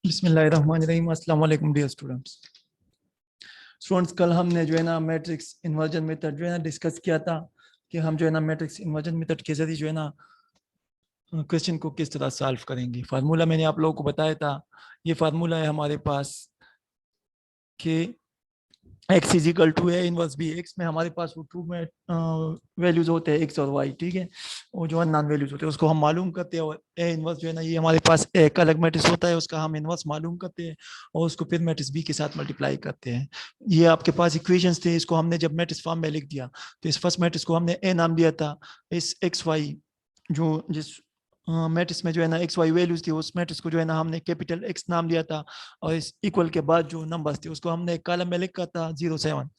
बिस्मिल्लाहिर्रहमानिर्रहीम। अस्सलाम वालेकुम डियर स्टूडेंट्स, कल हमने जो है ना मैट्रिक्स इन्वर्जन मेथड जो है ना डिस्कस किया था कि हम जो है ना मैट्रिक्स इन्वर्जन मेथड के जरिए जो है ना क्वेश्चन को किस तरह सॉल्व करेंगे। फार्मूला मैंने आप लोगों को बताया था। ये फार्मूला है हमारे पास कि x is equal to A inverse B. X में हमारे पास वो ट्रू में वैल्यूज होते हैं x और y, ठीक है। वो जो नॉन वैल्यूज होते हैं उसको हम मालूम करते हैं, और ए इनवर्स जो है ना ये हमारे पास एक अलग मैट्रिक्स होता है, उसका हम इनवर्स मालूम करते हैं और उसको फिर मैट्रिक्स बी के साथ मल्टीप्लाई करते हैं। ये आपके पास इक्वेशंस थे, इसको हमने जब मैट्रिक्स फॉर्म में लिख दिया तो इस फर्स्ट मैट्रिक्स को हमने ए नाम दिया था। इस एक्स वाई जो जिस मैट्रिक्स में जो है ना एक्स वाई वैल्यूज थी उस मैट्रिक्स को जो है ना हमने कैपिटल एक्स नाम दिया था, और इस इक्वल के बाद जो नंबर्स थे उसको हमने एक कॉलम में लिखा था 07,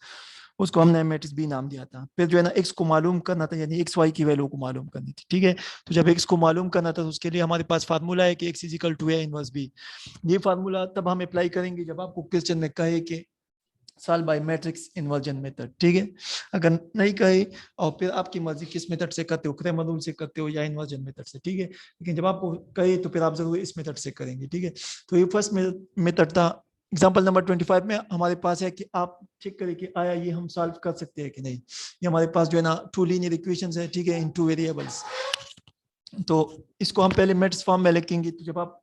उसको हमने मैट्रिक्स बी नाम दिया था। फिर जो है ना एक्स को मालूम करना था, यानी एक्स वाई की वैल्यू को मालूम करनी थी, ठीक है। तो जब एक्स को मालूम करना था तो उसके लिए हमारे पास फार्मूला है कि X is equal to A inverse B. ये फार्मूला तब हम अप्लाई करेंगे जब आपको क्वेश्चन में कहे कि solve by matrix inversion method, ठीक है। अगर नहीं कहे और फिर आपकी मर्जी किस मेथड से करते हो, क्रैमर से करते हो या इन्वर्जन मेथड से, ठीक है। लेकिन जब आपको कहे तो फिर आप जरूर इस मेथड से करेंगे, ठीक है। तो ये फर्स्ट मेथड था। एग्जाम्पल नंबर 25 में हमारे पास है कि आप चेक करें कि आया ये हम सॉल्व कर सकते हैं कि नहीं। ये हमारे पास जो है ना टू लीनियर इक्वेशंस है, ठीक है, इन टू वेरिएबल्स। तो इसको हम पहले मैट्रिक्स फॉर्म में लिखेंगे। तो जब आप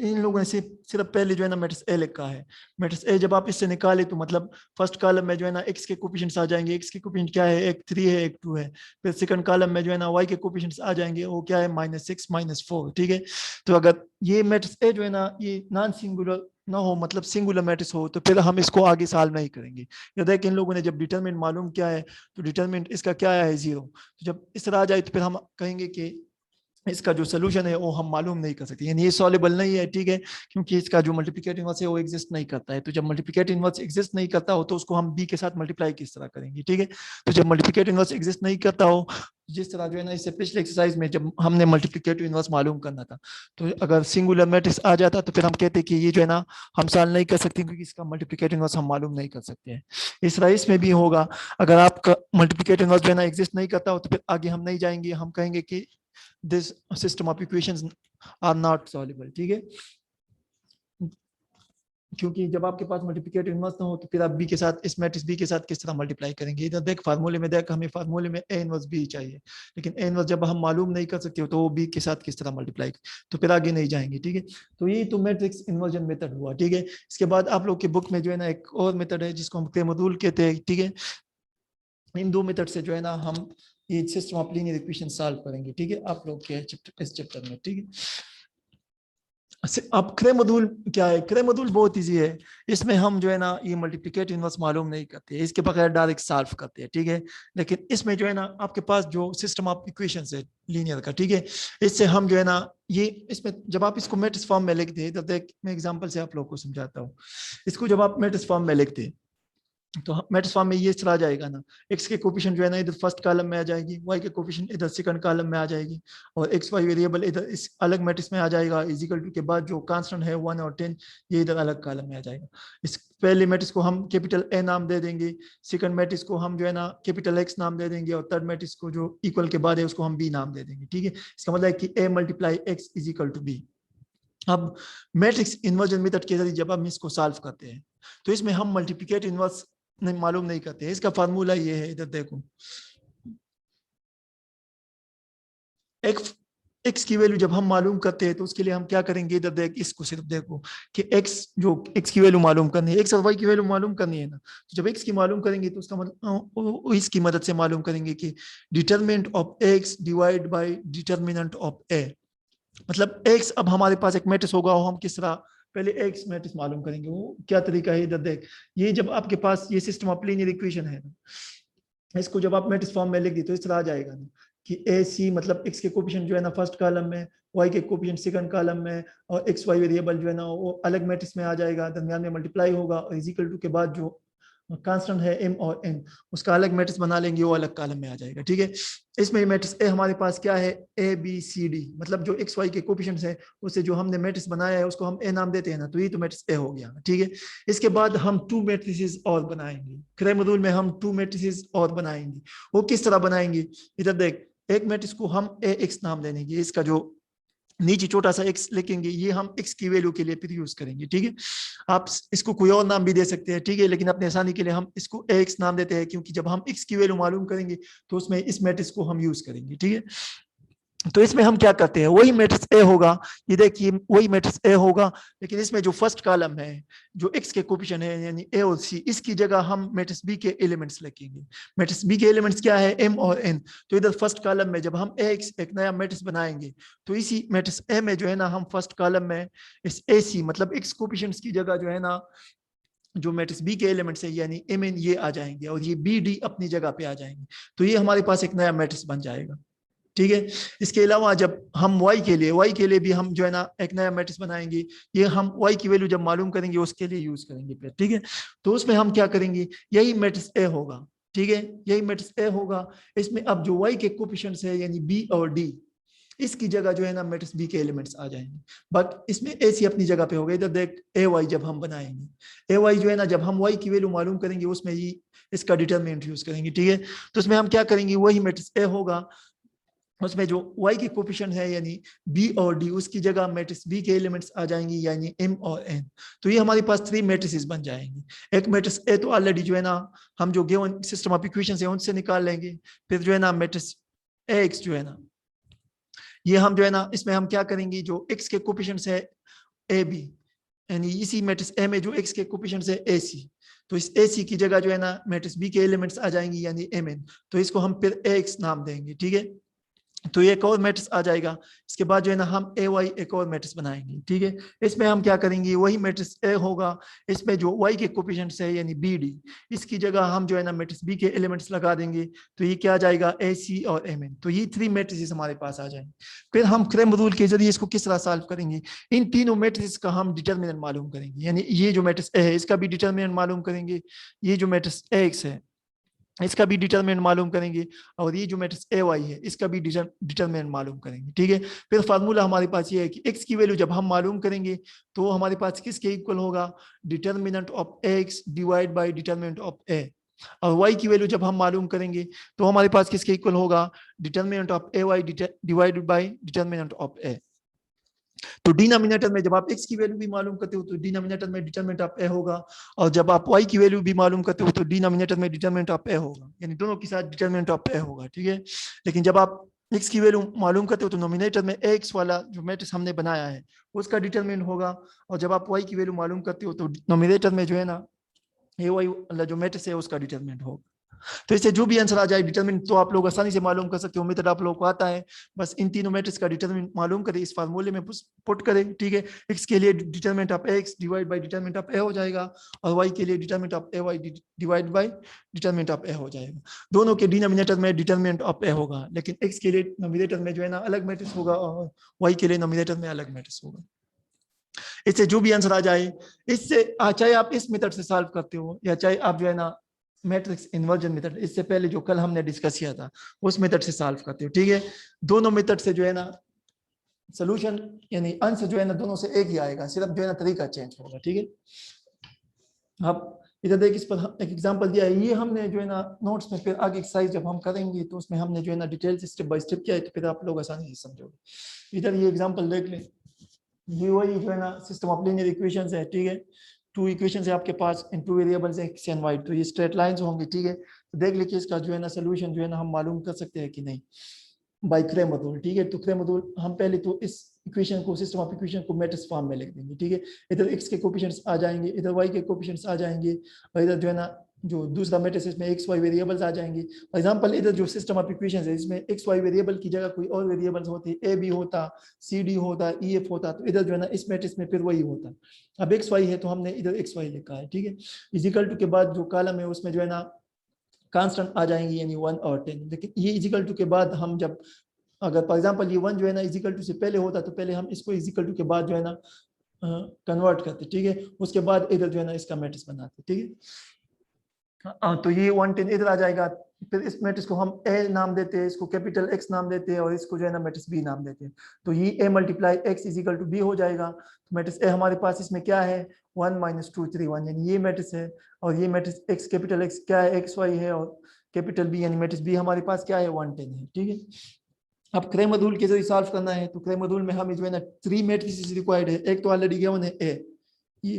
इन लोगों ने सिर्फ पहले जो है ना मैट्रिक्स ए लिखा है। मैट्रिक्स ए जब आप इससे निकाले तो मतलब फर्स्ट कॉलम में जो है ना एक्स के कोफिशिएंट्स आ जाएंगे। एक्स के कोफिशिएंट क्या है, एक 3 है एक 2 है। फिर सेकंड कॉलम में जो है ना वाई के कोफिशिएंट्स आ जाएंगे, वो क्या है -6 -4, ठीक है। तो अगर ये मैट्रिक्स ए जो है ना ये नॉन सिंगुलर ना हो, मतलब सिंगुलर मैट्रिक्स हो, तो फिर हम इसको आगे सॉल्व नहीं करेंगे। या देख इन लोगों ने जब डिटरमिनेंट मालूम किया है तो डिटरमिनेंट इसका क्या है, 0। तो जब इस तरह आ जाए तो फिर हम कहेंगे कि इसका जो सोल्यूशन है वो हम मालूम नहीं कर सकते, यानी ये सॉल्वेबल नहीं है, ठीक है, क्योंकि इसका जो मल्टीप्लिकेटिव इनवर्स है वो एग्जिस्ट नहीं करता है। तो जब मल्टीप्लिकेटिव इनवर्स एग्जिस्ट नहीं करता हो तो उसको हम बी के साथ मल्टीप्लाई किस तरह करेंगे, ठीक है। तो जब मल्टीप्लिकेटिव इनवर्स एग्जिस्ट नहीं करता हो, जिस तरह जो है ना इससे पिछले एक्सरसाइज में जब हमने मल्टीप्लिकेटिव इनवर्स मालूम करना था, तो अगर सिंगुलर मैट्रिक्स आ जाता तो फिर हम कहते हैं कि ये जो है ना हम सॉल्व नहीं कर सकते क्योंकि इसका मल्टीप्लिकेटिव इनवर्स हम मालूम नहीं कर सकते हैं। इस तरह इसमें भी होगा। अगर आपका मल्टीप्लिकेटिव इनवर्स जो है ना एग्जिस्ट नहीं करता हो तो फिर आगे हम नहीं जाएंगे, हम कहेंगे कि this system of equations are not solvable, ठीक है। क्योंकि जब आपके पास मल्टीप्लिकेटिव इनवर्स ना हो तो फिर आप बी के साथ इस मैट्रिक्स बी के साथ किस तरह मल्टीप्लाई करेंगे। इधर देख फार्मूले में देख, हमें फार्मूले में ए इनवर्स बी चाहिए, लेकिन ए इनवर्स जब हम मालूम नहीं कर सकते हो तो वो बी के साथ किस तरह मल्टीप्लाई, तो फिर आगे नहीं जाएंगे, ठीक है। तो ये तो मैट्रिक्स इन्वर्जन मेथड हुआ, ठीक है। इसके बाद आप लोग के बुक में जो है ना एक और मेथड है जिसको हम क्रेमोडूल कहते हैं, ठीक है। इन दो मेथड से जो है ना हम ये system of linear equation solve करेंगे, ठीक है, आप लोग के इस चैप्टर में, ठीक है। अब क्रेमोडूल क्या है, क्रेमोडूल बहुत इजी है। इसमें हम जो है ना ये मल्टीप्लिकेटिव इनवर्स मालूम नहीं करते, इसके बगैर डायरेक्ट सॉल्व करते हैं, ठीक है। लेकिन इसमें जो है ना आपके पास जो सिस्टम ऑफ इक्वेशंस है लीनियर का, ठीक है, इससे हम जो है ना ये इसमें जब आप इसको मैट्रिक्स फॉर्म में लिखते हैं, तो देख मैं एग्जांपल से आप लोग को समझाता हूँ। इसको जब आप मैट्रिक्स फॉर्म में लिखते हैं तो मैट्रिक्स फॉर्म में ये चला जाएगा ना, एक्स के कोफिशिएंट जो है ना इधर फर्स्ट कॉलम में आ जाएगी, वाई के कोफिशिएंट इधर सेकंड कॉलम में आ जाएगी, और एक्स वाई वेरिएबल इधर इस अलग मैट्रिक्स में आ जाएगा। इज इक्वल टू के बाद जो कांस्टेंट है 1 और 10 ये इधर अलग कॉलम में आ जाएगा। इस पहले मैट्रिक्स को हम कैपिटल ए नाम दे देंगे, सेकंड मैट्रिक्स को हम जो है ना कैपिटल एक्स नाम दे देंगे, और थर्ड मैट्रिक्स को जो इक्वल के बाद है उसको हम बी नाम दे देंगे, ठीक है। इसका मतलब है कि A multiply X is equal to B. अब मैट्रिक्स इन्वर्जन मेथड के जरिए जब हम इसको सॉल्व करते हैं तो इसमें हम मल्टीप्लिकेटिव इन्वर्स नहीं मालूम नहीं करते। इसका फार्मूला ये है, इधर देखो, एक्स की वैल्यू जब हम मालूम करते हैं तो उसके लिए हम क्या करेंगे, इधर देख इसको सिर्फ देखो कि एक्स जो एक्स की वैल्यू मालूम करनी है, एक्स और वाई की वैल्यू मालूम करनी है ना। तो जब एक्स की मालूम करेंगे तो उसका मतलब इसकी मदद से मालूम करेंगे कि determinant of X divide by determinant of A. मतलब एक्स अब हमारे पास एक मैट्रिक्स होगा, हम किस तरह पहले एक्स मैट्रिक्स मालूम करेंगे, वो क्या तरीका है, इधर देख। ये जब आपके पास ये सिस्टम ऑफ लीनियर इक्वेशन है ना, इसको जब आप मैट्रिक्स फॉर्म में लिख दी तो इस तरह आ जाएगा ना कि ए सी मतलब एक्स के कोफिशिएंट जो है ना फर्स्ट कॉलम में, वाई के कोफिशिएंट सेकंड कॉलम में, और एक्स वाई वेरिएबल जो है ना वो अलग मैट्रिक्स में आ जाएगा, दरमियान में मल्टीप्लाई होगा, और इज इक्वल टू के बाद जो कांस्टेंट है एम और एन उसका अलग मैट्रिक्स बना लेंगे, वो अलग कॉलम में आ जाएगा, ठीक है। इसमें मैट्रिक्स ए हमारे पास क्या है, ए बी सी डी, मतलब जो एक्स वाई के कोफिशिएंट्स है उससे जो हमने मैट्रिक्स बनाया है उसको हम ए नाम देते हैं ना, तो ये तो मैट्रिक्स ए हो गया, ठीक है। इसके बाद हम टू मैट्रिसेस और बनाएंगे, क्रेमोडूल में हम टू मैट्रिसेस और बनाएंगे। वो किस तरह बनाएंगे, इधर देख, एक मैट्रिक्स को हम ए एक्स नाम देंगे, इसका जो नीचे छोटा सा x लिखेंगे, ये हम x की वैल्यू के लिए फिर यूज करेंगे, ठीक है। आप इसको कोई और नाम भी दे सकते हैं, ठीक है, लेकिन अपने आसानी के लिए हम इसको ax नाम देते हैं, क्योंकि जब हम x की वैल्यू मालूम करेंगे तो उसमें इस मैट्रिक्स को हम यूज करेंगे, ठीक है। तो इसमें हम क्या करते हैं, वही मैट्रिक्स ए होगा, ये देखिए वही मैट्रिक्स ए होगा, लेकिन इसमें जो फर्स्ट कॉलम है, जो एक्स के कोफिशिएंट है यानी ए और सी, इसकी जगह हम मैट्रिक्स बी के एलिमेंट्स लिखेंगे। मैट्रिक्स बी के एलिमेंट्स क्या है, एम और एन। तो इधर फर्स्ट कॉलम में जब हम एक्स एक नया मैट्रिक्स बनाएंगे, तो इसी मैट्रिक्स ए में जो है ना, हम फर्स्ट कॉलम में इस ए सी मतलब एक्स कोफिशिएंट्स की जगह जो है ना, जो मैट्रिक्स बी के एलिमेंट्स है यानी एम एन ये आ जाएंगे, और ये बी डी अपनी जगह पे आ जाएंगे। तो ये हमारे पास एक नया मैट्रिक्स बन जाएगा, ठीक है। इसके अलावा जब हम y के लिए भी हम जो है ना एक नया मैट्रिक्स बनाएंगे, ये हम y की वैल्यू जब मालूम करेंगे उसके लिए यूज करेंगे फिर, ठीक है। तो उसमें हम क्या करेंगे, यही मैट्रिक्स ए होगा, ठीक है, यही मैट्रिक्स ए होगा। इसमें अब जो y के कोफिशिएंट्स है यानी b और d, इसकी जगह जो है ना मैट्रिक्स बी के एलिमेंट्स आ जाएंगे, बट इसमें ए सी अपनी जगह पे होगा। इधर देख ए वाई जब हम बनाएंगे, ए वाई जो है ना जब हम वाई की वैल्यू मालूम करेंगे उसमें ही इसका डिटरमिनेंट यूज करेंगे, ठीक है। तो उसमें हम क्या करेंगे, वही मैट्रिक्स ए होगा, उसमें जो y के कोफिशिएंट है यानी b और d, उसकी जगह मैट्रिक्स b के एलिमेंट्स आ जाएंगे यानी m और n। तो ये हमारे पास 3 मैट्रिसेस बन जाएंगे। एक मैट्रिक्स a तो ऑलरेडी जो है ना हम जो गिवन सिस्टम ऑफ इक्वेशंस है उनसे निकाल लेंगे। फिर जो है ना मैट्रिक्स ax जो है ना, ये हम जो है ना इसमें हम क्या करेंगे, जो x के कोफिशिएंट्स है a b, यानी इसी मैट्रिक्स a में जो x के कोफिशिएंट्स है a c, तो इस a c की जगह जो है ना मैट्रिक्स b के एलिमेंट्स आ जाएंगे यानी m n। तो इसको हम फिर ax नाम देंगे, ठीक है। तो ये एक और मैट्रिक्स आ जाएगा। इसके बाद जो है ना हम ए वाई एक और मैट्रिक्स बनाएंगे, ठीक है। इसमें हम क्या करेंगे, वही मैट्रिक्स ए होगा, इसमें जो वाई के कोफिशिएंट्स है यानी बी डी, इसकी जगह हम जो है ना मैट्रिक्स बी के एलिमेंट्स लगा देंगे। तो ये क्या आ जाएगा, ए सी और एम एन। तो ये 3 मैट्रिक्स हमारे पास आ जाएंगे। फिर हम क्रैम रूल के जरिए इसको किस तरह सॉल्व करेंगे, इन तीनों मैट्रिक्स का हम डिटरमिनेंट मालूम करेंगे, यानी ये जो मैट्रिक्स ए है इसका भी डिटरमिनेंट मालूम करेंगे, ये जो मैट्रिक्स एक्स है इसका भी डिटरमिनेंट मालूम करेंगे, और ये जो मैट्रिक्स ए वाई है इसका भी डिटरमिनेंट मालूम करेंगे, ठीक है। फिर फार्मूला हमारे पास ये है कि एक्स की वैल्यू जब हम मालूम करेंगे तो हमारे पास किसके इक्वल होगा, determinant of X divide by determinant of A. और y की वैल्यू जब हम मालूम करेंगे तो हमारे पास किसके इक्वल होगा, determinant of A Y divided by determinant of A. तो डिनोमिनेटर में जब आप x की वैल्यू भी मालूम करते हो तो डिनोमिनेटर में डिटरमिनेंट ऑफ ए होगा, और जब आप y की वैल्यू भी मालूम करते हो तो डिनोमिनेटर में डिटरमिनेंट ऑफ ए होगा, यानी दोनों के साथ डिटरमिनेंट ऑफ ए होगा, ठीक है। लेकिन जब आप x की वैल्यू मालूम करते हो तो नोमिनेटर में x वाला जो मैट्रिक्स हमने बनाया है उसका डिटरमिनेंट होगा, और जब आप y की वैल्यू मालूम करते हो तो नोमिनेटर में जो है ना ए वाई वाला जो मैट्रिक्स है उसका डिटरमिनेंट होगा। तो इससे जो भी आंसर आ जाए डिटरमिनेंट तो आप लोग आसानी से मालूम कर सकते हो, मेथड आप लोगों को आता है। बस इन तीनों मैट्रिक्स का डिटरमिनेंट मालूम करें, इस फार्मूले में पुट करें, ठीक है। x के लिए determinant of x divide by determinant of a हो जाएगा, और y के लिए determinant of a y divide by determinant of a हो जाएगा। दोनों के डिनोमिनेटर में डिटरमिनेंट ऑफ a होगा, लेकिन x के लिए नोमिनेटर में जो है ना अलग मैट्रिक्स होगा, और y के लिए नोमिनेटर में अलग मैट्रिक्स होगा। इससे जो भी आंसर आ जाए, इससे चाहे आप इस मेथड से सॉल्व करते हो या चाहे आप जो है ना मैट्रिक्स इन्वर्जन मेथड, इससे पहले जो कल हमने डिस्कस किया था उस मेथड से सॉल्व करते हो, ठीक है। दोनों मेथड से जो है ना सोल्यूशन यानी आंसर जो है ना दोनों से एक ही आएगा, सिर्फ जो है ना तरीका चेंज होगा, ठीक है। अब इधर देख, इस पर एक एग्जांपल दिया है, ये हमने जो है ना नोट्स में फिर आगे एक्सरसाइज जब हम करेंगे तो उसमें हमने जो है ना डिटेल से स्टेप बाय स्टेप किया है, तो फिर आप लोग आसानी से समझोगे। इधर ये एग्जांपल देख लें, ये वही जो है ना सिस्टम ऑफ लीनियर इक्वेशंस है, ठीक है। 2 इक्वेशंस है आपके पास इन 2 वेरिएबल्स है एक्स एंड वाई, तो ये स्ट्रेट लाइंस होंगे, ठीक है। तो देख लीजिए इसका जो है ना सोल्यूशन जो है ना हम मालूम कर सकते हैं कि नहीं, बाय क्रैमर रूल, ठीक है। तो क्रैमर रूल हम पहले तो इस इक्वेशन को सिस्टम ऑफ इक्वेशन को मैट्रिक्स फॉर्म में लिख देंगे, ठीक है। इधर एक्स के कोफिशिएंट्स आ जाएंगे, इधर वाई के कोफिशिएंट्स आ जाएंगे, और इधर जो है ना जो दूसरा मैट्रिक्स इसमें एक्स वाई वेरिएबल्स आ जाएंगे। फॉर एग्जांपल इधर जो सिस्टम ऑफ इक्वेशंस है इसमें एक्स वाई वेरिएबल की जगह कोई और वेरिएबल्स होते, ए बी होता, सी डी होता, ई एफ होता, तो इधर जो है ना इस मैट्रिक्स में फिर वही होता। अब एक्स वाई है तो हमने इधर एक्स वाई लिखा है, ठीक है। इजिकल टू के बाद जो कॉलम है उसमें जो है ना कांस्टेंट आ जाएंगे यानी 1 और 10, लेकिन ये इजिकल टू के बाद हम जब अगर फॉर एग्जांपल ये 1 जो है ना इजिकल टू से पहले होता तो पहले हम इसको इजिकल टू के बाद जो है ना कन्वर्ट करते, ठीक है। उसके बाद इधर जो है ना इसका मैट्रिक्स बनाते, ठीक है। तो ये 110 इधर आ जाएगा, फिर इस मैट्रिक्स को हम ए नाम देते हैं, इसको कैपिटल एक्स नाम देते हैं, और इसको जो है ना मैट्रिक्स बी नाम देते हैं। तो ये A multiply X is equal to B हो जाएगा। तो मैट्रिक्स ए हमारे पास इसमें क्या है 1 - 2 3 1, यानी ये मैट्रिक्स है, और ये मैट्रिक्स एक्स कैपिटल एक्स क्या है एक्स वाई है, और कैपिटल बी यानी मैट्रिक्स बी हमारे पास क्या है 110 है, ठीक है। अब क्रे मॉड्यूल के जरिए सॉल्व करना है तो क्रे मॉड्यूल में हमें जो है ना 3 मैट्रिसेस रिक्वायर्ड है। एक तो ऑलरेडी गिवन है ए, ये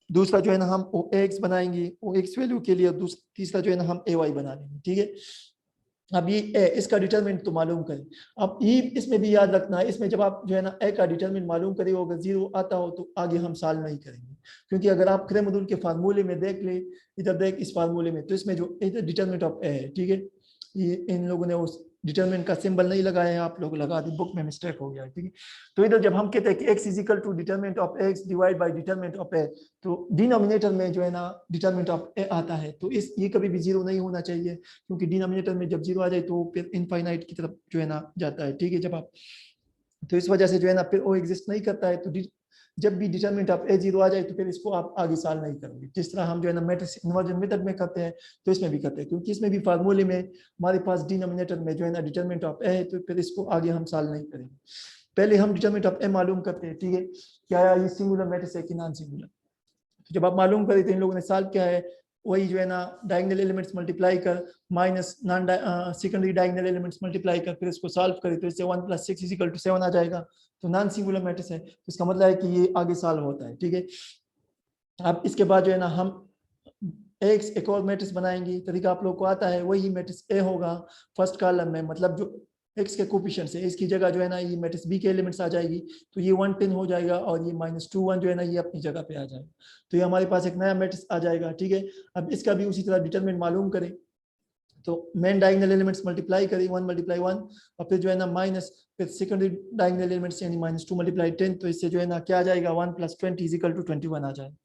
दूसरा जो है ना हम ओ एक्स बनाएंगे ओ एक्स वैल्यू के लिए, तीसरा जो है ना हम ए वाई बना लेंगे, ठीक है। अब ये ए, इसका डिटरमिनेंट तो मालूम करें। अब ई इसमें भी याद रखना है, इसमें जब आप जो है ना ए का डिटरमिनेंट मालूम करें, अगर 0 आता हो तो आगे हम सॉल्व नहीं करेंगे, क्योंकि अगर आप क्रे मॉड्यूल के फार्मूले में देख ले, इधर देख इस फार्मूले में, तो इसमें जो इधर डिटरमिनेंट ऑफ ए है, ठीक है, ये इन लोगों ने उस डिटरमिनेंट का सिंबल नहीं लगाया है, आप लोग लगा दी, बुक में मिस्टेक हो गया है, ठीक है। तो इधर जब हम कहते हैं कि x is equal to determinant of x divide by determinant of a, तो डिनोमिनेटर में जो है ना डिटरमिनेंट ऑफ a आता है, तो इस ये कभी भी 0 नहीं होना चाहिए, क्योंकि डिनोमिनेटर में जब 0 आ जाए तो फिर इनफाइनाइट की तरफ जो है ना जाता है, ठीक है। जब आप तो इस वजह से जो है ना फिर वो एग्जिस्ट नहीं करता है, तो जब भी डिटरमिनेंट ऑफ ए 0 आ जाए तो फिर इसको आप आगे सॉल्व नहीं करोगे, जिस तरह हम जो है ना मैट्रिक्स इन्वर्जन मेथड में करते हैं तो इसमें भी करते हैं, क्योंकि इसमें भी फार्मूले में हमारे पास डिनोमिनेटर में जो है ना डिटरमिनेंट ऑफ ए है, तो फिर इसको आगे हम सॉल्व नहीं करेंगे। पहले हम डिटरमिनेंट ऑफ ए मालूम करते हैं, ठीक है, क्या ये सिंगुलर मैट्रिक्स है कि नॉन सिंगुलर। तो जब आप मालूम करें तो इन लोगों ने सॉल्व किया है, वही जो है ना डायगोनल एलिमेंट्स मल्टीप्लाई कर minus non secondary diagonal elements multiply कर, फिर इसको सॉल्व करें तो इससे 1 + 6 = 7 आ जाएगा, तो नॉन सिंगुलर मैट्रिक्स है, तो इसका मतलब है कि ये आगे सॉल्व होता है, ठीक है। अब इसके बाद जो है ना हम एक और मैट्रिक्स बनाएंगे, तरीका आप लोग को आता है, वही मैट्रिक्स ए होगा फर्स्ट कॉलम में, मतलब जो एक्स के कोफिशिएंट है इसकी जगह जो है ना ये मैट्रिक्स बी के एलिमेंट्स आ जाएगी, तो ये 110 हो जाएगा, और ये -2 1 जो है ना ये अपनी जगह पे आ जाएगा, तो ये हमारे पास एक नया मैट्रिक्स आ जाएगा, ठीक है। अब इसका भी उसी तरह डिटरमिनेंट मालूम करें, तो मेन डायगोनल एलिमेंट्स मल्टीप्लाई करें 1 × 1, और फिर जो है ना माइनस फिर सेकेंडरी डायगोनल एलिमेंट्स यानी -2 × 10, तो इससे जो है ना क्या आ जाएगा 1 + 20 = 21 आ जाएगा।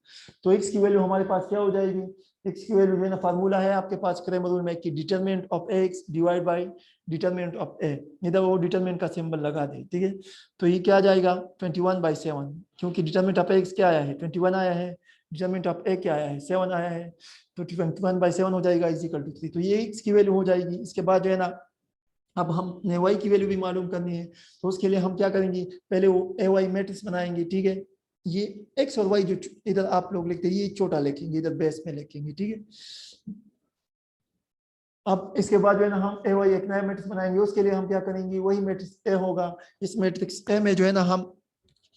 तो x की वैल्यू हमारे पास क्या हो जाएगी, x की वैल्यू जो है ना फार्मूला है आपके पास क्रे मॉड्यूल में कि determinant of x divide by determinant of a, इधर वो डिटरमिनेंट का सिंबल लगा दे, ठीक है। तो ये क्या आ जाएगा 21/7, क्योंकि डिटरमिनेंट ऑफ x क्या आया है 21 आया है, डिटरमिनेंट ऑफ a क्या आया है 7 आया है, तो 21/7 हो जाएगा = 3, तो ये x की वैल्यू हो जाएगी। इसके बाद जो है ना अब हमने y की वैल्यू भी मालूम करनी है, तो उसके लिए हम क्या करेंगे, पहले वो ay मैट्रिक्स बनाएंगे, ठीक है। ये x और y जो इधर आप लोग लिखते हैं ये छोटा लिखेंगे, इधर बेस में लिखेंगे, ठीक है। अब इसके बाद जो है ना हम ay एक नया मैट्रिक्स बनाएंगे, उसके लिए हम क्या करेंगे, वही मैट्रिक्स a होगा, इस मैट्रिक्स a में जो है ना हम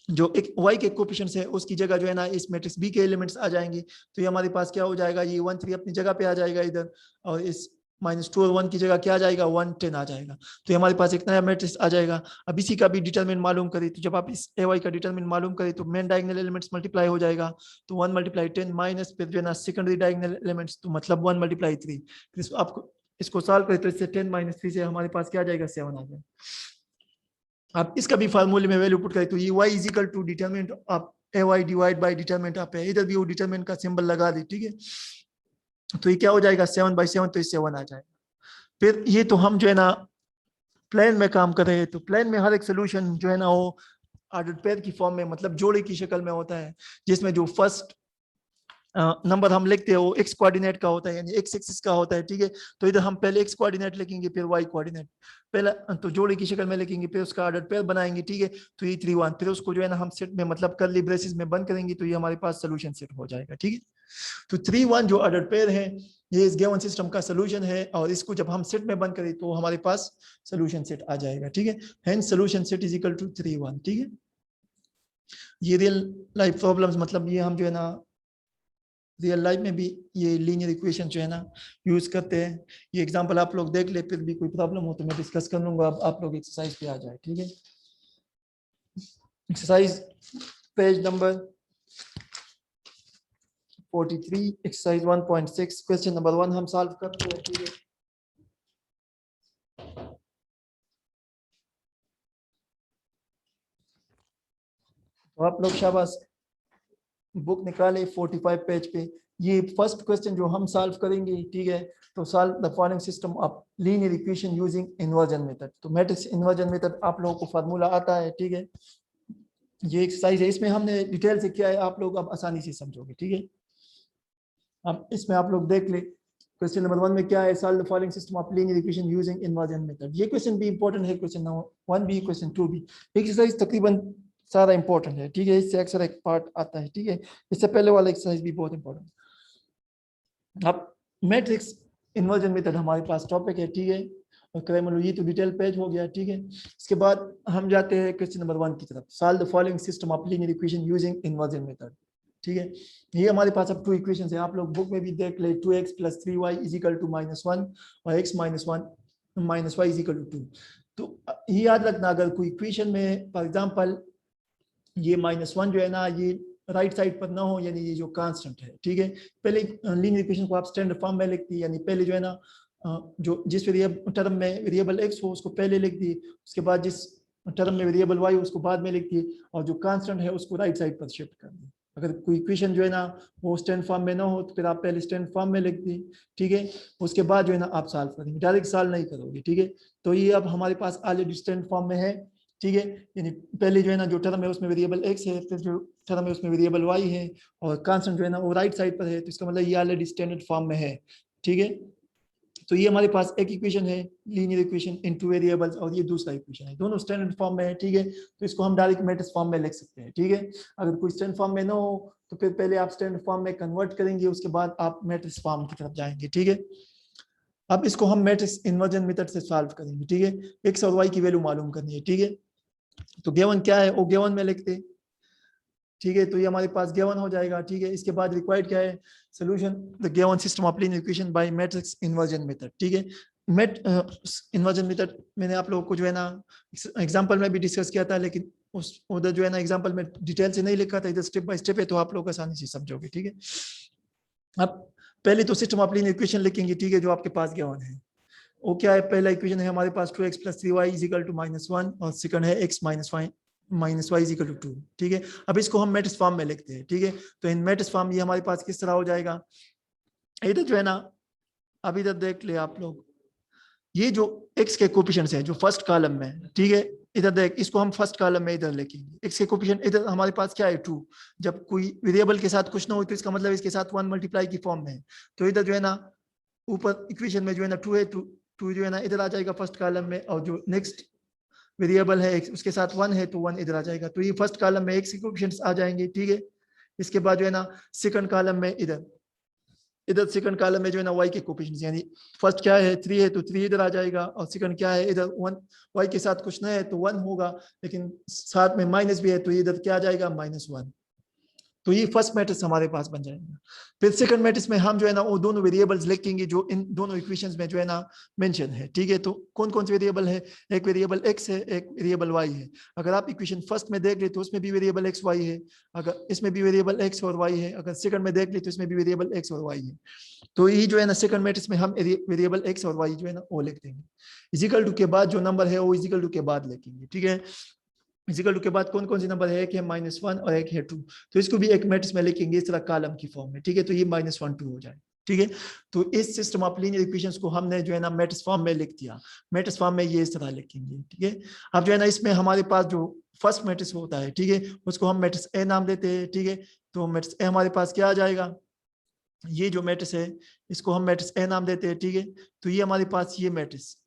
जो एक y के कोफिशिएंट्स है उसकी जगह जो है ना इस मैट्रिक्स b के एलिमेंट्स आ जाएंगे, तो ये हमारे पास क्या हो जाएगा, ये 1 3 अपनी जगह पे आ जाएगा इधर, और इस -2 और 1 की जगह क्या आ जाएगा 1 10 आ जाएगा, तो ये हमारे पास एक नया मैट्रिक्स आ जाएगा। अब इसी का भी डिटरमिनेंट मालूम करें, तो जब आप इस ay का डिटरमिनेंट मालूम करें तो मेन डायगोनल एलिमेंट्स मल्टीप्लाई हो जाएगा, तो 1 × 10 माइनस फिर जो है ना सेकेंडरी डायगोनल एलिमेंट्स, तो मतलब 1 × 3, फिर आपको इसको सॉल्व करें तो इससे 10 - 3 से हमारे पास क्या आ जाएगा 7 आ जाएगा। आप इसका भी फार्मूले में वैल्यू पुट करें तो ये y = determinant of ay divide by determinant of a, इधर भी वो डिटरमिनेंट का सिंबल लगा दी, ठीक है। तो ये क्या हो जाएगा 7/7, तो इससे 1 आ जाएगा। फिर ये तो हम जो है ना प्लेन में काम कर रहे हैं, तो प्लेन में हर एक सोल्यूशन जो है ना वो ऑर्डर्ड पेयर की फॉर्म में, मतलब जोड़े की शक्ल में होता है, जिसमें जो फर्स्ट नंबर हम लिखते हैं वो एक्स कोऑर्डिनेट का होता है, यानी एक्स एक्सिस का होता है, ठीक है। तो इधर हम पहले एक्स कोऑर्डिनेट लिखेंगे फिर वाई कोऑर्डिनेट, पहला तो जोड़े की शक्ल में लिखेंगे, फिर उसका ऑर्डर पेयर बनाएंगे, ठीक है। तो ये 3 1, फिर उसको जो है ना हम सेट में मतलब कर्ली ब्रेसेस में बंद करेंगे, तो ये हमारे पास सोल्यूशन सेट हो जाएगा, ठीक है। तो 3 1 जो ऑर्डर पेयर है ये इस गिवन सिस्टम का सोल्यूशन है, और इसको जब हम सेट में बंद करें तो हमारे पास सोल्यूशन सेट आ जाएगा, ठीक है। हेंस सोल्यूशन सेट = 3 1, ठीक है। ये रियल लाइफ प्रॉब्लम्स, मतलब ये हम जो है ना रियल लाइफ में भी ये लीनियर इक्वेशन जो है ना यूज करते हैं। ये एग्जांपल आप लोग देख ले, फिर भी कोई प्रॉब्लम हो तो मैं डिस्कस कर लूंगा। अब आप लोग एक्सरसाइज पे आ जाए, ठीक है। Exercise page number 43, exercise 1.6, question number 1 हम सॉल्व करते हैं, ठीक है। तो आप लोग शाबाश बुक निकाले 45 पेज पे, ये फर्स्ट क्वेश्चन जो हम सॉल्व करेंगे, ठीक है। तो solve the following system of linear equation using inversion method. तो मैट्रिक्स इन्वर्जन मेथड आप लोगों को फार्मूला आता है, ठीक है। ये एक्सरसाइज है, इसमें हमने डिटेल से किया है, आप लोग अब आसानी से समझोगे, ठीक है। अब इसमें आप लोग देख ले क्वेश्चन नंबर 1 में क्या है, solve the following system of linear equation using inversion method. ये क्वेश्चन भी इंपॉर्टेंट है, क्वेश्चन नंबर 1 भी, क्वेश्चन 2 भी। एक्सरसाइज तकरीबन सारा इंपॉर्टेंट है, ठीक है। इससे अक्सर एक पार्ट आता है, ठीक है। इससे पहले वाला एक्सरसाइज भी बहुत इंपॉर्टेंट है। अब मैट्रिक्स इन्वर्जन मेथड हमारे पास टॉपिक है, ठीक है। ओके मतलब ये तो डिटेल पेज हो गया, ठीक है। इसके बाद हम जाते हैं क्वेश्चन नंबर 1 की तरफ। Solve the following system of linear equation using inversion method, ठीक है। ये हमारे पास अब 2 इक्वेशंस है, आप लोग बुक में भी देख ले, 2x + 3y = -1 और x - 1 - y = 2। तो ये याद रखना, अगर कोई इक्वेशन में फॉर एग्जांपल ये -1 जो है ना, ये राइट साइड पर ना हो, यानी ये जो कांस्टेंट है, ठीक है। पहले लीनियर इक्वेशन को आप स्टैंडर्ड फॉर्म में लिखती है, यानी पहले जो है ना जो जिस वेरिएबल टर्म में वेरिएबल x हो उसको पहले लिख दी, उसके बाद जिस टर्म में वेरिएबल y हो उसको बाद में लिख दी, और जो कांस्टेंट है उसको राइट साइड पर शिफ्ट कर दी। अगर कोई इक्वेशन जो है ना वो स्टैंड फॉर्म में ना हो तो फिर आप पहले स्टैंड फॉर्म में लिख दी, ठीक है। उसके बाद जो है ना आप सॉल्व करेंगे, डायरेक्ट सॉल्व नहीं करोगे, ठीक है। तो ये अब हमारे पास ऑलरेडी स्टैंड फॉर्म में है, ठीक है। यानी पहले जो है ना जो टर्म है उसमें वेरिएबल x है, फिर जो टर्म है उसमें वेरिएबल y है, और कांस्टेंट जो है ना वो राइट साइड पर है, तो इसका मतलब ये ऑलरेडी स्टैंडर्ड फॉर्म में है, ठीक है। तो ये हमारे पास एक इक्वेशन है, लीनियर इक्वेशन इन 2 वेरिएबल्स, और ये दूसरा इक्वेशन है, दोनों स्टैंडर्ड फॉर्म में है, ठीक है। तो इसको हम डायरेक्ट मैट्रिक्स फॉर्म में लिख सकते हैं, ठीक है। अगर कोई स्टैंडर्ड फॉर्म में ना हो तो फिर पहले आप स्टैंडर्ड फॉर्म में कन्वर्ट करेंगे, उसके बाद आप मैट्रिक्स फॉर्म की तरफ जाएंगे, ठीक है। अब इसको हम मैट्रिक्स इन्वर्जन मेथड से सॉल्व करेंगे, ठीक है। एक्स और वाई की वैल्यू मालूम करनी है, ठीक है। तो गिवन क्या है वो गिवन में लिखते, ठीक है। तो ये हमारे पास गिवन हो जाएगा, ठीक है। इसके बाद रिक्वायर्ड क्या है, solution the given system of linear equation by matrix inversion method, ठीक है। इन्वर्जन मेथड मैंने आप लोगों को जो है ना एग्जांपल में भी डिस्कस किया था, लेकिन उस उधर जो है ना एग्जांपल में डिटेल से नहीं लिखा था, इधर स्टेप बाय स्टेप है, तो आप लोग आसानी से समझोगे, ठीक है। अब पहले तो सिस्टम ऑफ लीनियर इक्वेशन लिखेंगे, ठीक है, जो आपके पास गिवन है वो क्या है। पहला इक्वेशन है हमारे पास 2x + 3y = -1, और सेकंड है x - y = 2, ठीक है। अब इसको हम मैट्रिक्स फॉर्म में लिखते हैं, ठीक है। तो इन मैट्रिक्स फॉर्म ये हमारे पास किस तरह हो जाएगा, इधर जो है ना, अब इधर देख ले आप लोग, ये जो x के कोफिशिएंट्स है जो फर्स्ट कॉलम में, ठीक है, इधर देख, इसको हम फर्स्ट कॉलम में इधर लिखेंगे। x के कोफिशिएंट इधर हमारे पास क्या है 2, जब कोई वेरिएबल के साथ कुछ ना हो तो इसका मतलब इसके साथ 1 मल्टीप्लाई की फॉर्म में है। तो इधर जो है ना ऊपर इक्वेशन में जो है ना 2 है, 2 जो है ना इधर आ जाएगा फर्स्ट कॉलम में, और जो नेक्स्ट वेरिएबल है x उसके साथ 1 है तो 1 इधर आ जाएगा। तो ये फर्स्ट कॉलम में x के कोएफिशिएंट्स आ जाएंगे, ठीक है। इसके बाद जो है ना सेकंड कॉलम में इधर सेकंड कॉलम में जो है ना y के कोएफिशिएंट्स, यानी फर्स्ट क्या है 3 है तो 3 इधर आ जाएगा, और सेकंड क्या है इधर 1, y के साथ कुछ नहीं है तो 1 होगा, लेकिन साथ में माइनस भी है तो इधर क्या आ जाएगा -1। तो ये फर्स्ट मैट्रिक्स हमारे पास बन जाएगा। फिर सेकंड मैट्रिक्स में हम जो है ना वो दोनों वेरिएबल्स लिखेंगे जो इन दोनों इक्वेशंस में जो है ना मेंशन है, ठीक है। तो कौन कौन से वेरिएबल है, एक वेरिएबल x है, एक वेरिएबल y है। अगर आप इक्वेशन फर्स्ट में देख ले तो उसमें भी वेरिएबल x y है, अगर इसमें भी वेरिएबल x और y है, अगर सेकंड में देख ले तो इसमें भी वेरिएबल x और y है। तो ये जो है ना सेकंड मैट्रिक्स में हम वेरिएबल x और y जो है ना वो लिख देंगे, इजिकल टू के बाद जो नंबर है वो इजिकल टू के बाद लिखेंगे, ठीक है। इजिकल टू के बाद कौन कौन सी नंबर है, एक है -1 और एक है 2, तो इसको भी एक मैट्रिक्स में लिखेंगे इस तरह कॉलम की फॉर्म में, ठीक है। तो ये -1 2 हो जाए, ठीक है। तो इस सिस्टम ऑफ लीनियर इक्वेशंस को हमने जो है ना मैट्रिक्स फॉर्म में लिख दिया। मैट्रिक्स फॉर्म में ये इस तरह लिखेंगे, ठीक है। अब जो है ना इसमें हमारे पास जो फर्स्ट मैट्रिक्स होता है, ठीक है, उसको हम मैट्रिक्स ए नाम देते हैं, ठीक है। तो मैट्रिक्स ए हमारे पास क्या आ जाएगा, ये जो मैट्रिक्स है इसको हम मैट्रिक्स ए नाम देते हैं, ठीक है। तो ये हमारे पास